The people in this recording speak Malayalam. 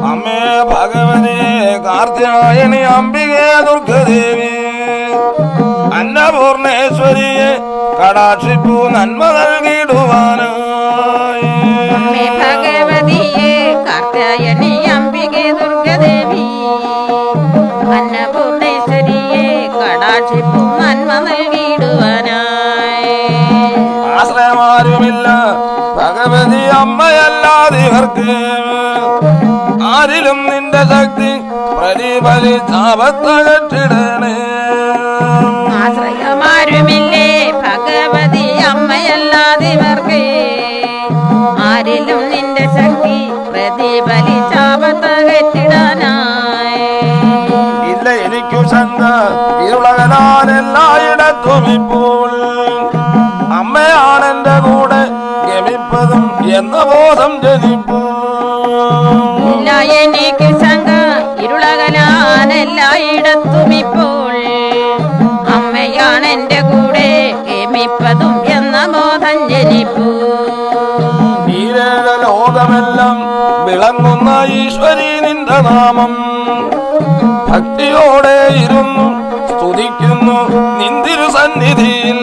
അമ്മേ ഭഗവതി കാർത്യായനി അംബികേ ദുർഗദേവി അന്നപൂർണേശ്വരിയെ കടാക്ഷിപ്പൂ നന്മ നൽകിടുവാനായി. അമ്മേ ഭഗവതിയെ കാർത്യായനി അംബികേ ദുർഗദേവി അന്നപൂർണേശ്വരിയെ കടാക്ഷിപ്പൂ നന്മ നൽകിടുവാനായി. ആശ്രയമാരുമില്ല ഭഗവതി അമ്മയല്ലാതെ ഇവർക്ക്, ആരിലും നിന്റെ ശക്തി പ്രതിഫലിച്ചാപത്തകറ്റിടണേ. ആശ്രയമാരുമില്ലേ ഭഗവതി അമ്മയല്ലാതെ ഇവർക്ക്, ആരിലും നിന്റെ ശക്തി പ്രതിഫലിച്ചാപത്തകറ്റിടാനായി. ഇല്ല എനിക്കു ശങ്ക ഇരുളകലാൽ എല്ലായിടത്തും ഇപ്പോൾ അമ്മയാണെന്റെ കൂടെ ഗമിപ്പതും എന്ന ബോധം ജനിപ്പൂ. ഇല്ല എനിക്ക് ശങ്ക ഇരുളകലാൻ എല്ലായിടത്തും ഇപ്പോൾ അമ്മയാണ് എന്റെ കൂടെ ഗമിപ്പതും എന്ന ബോധം ജനിപ്പൂ. ഈ ലോകമെല്ലാം വിളങ്ങുന്ന ഈശ്വരി നിന്റെ നാമം ഭക്തിയോടെ ഇരുന്നു സ്തുതിക്കുന്നു നിന്തിരു സന്നിധിയിൽ.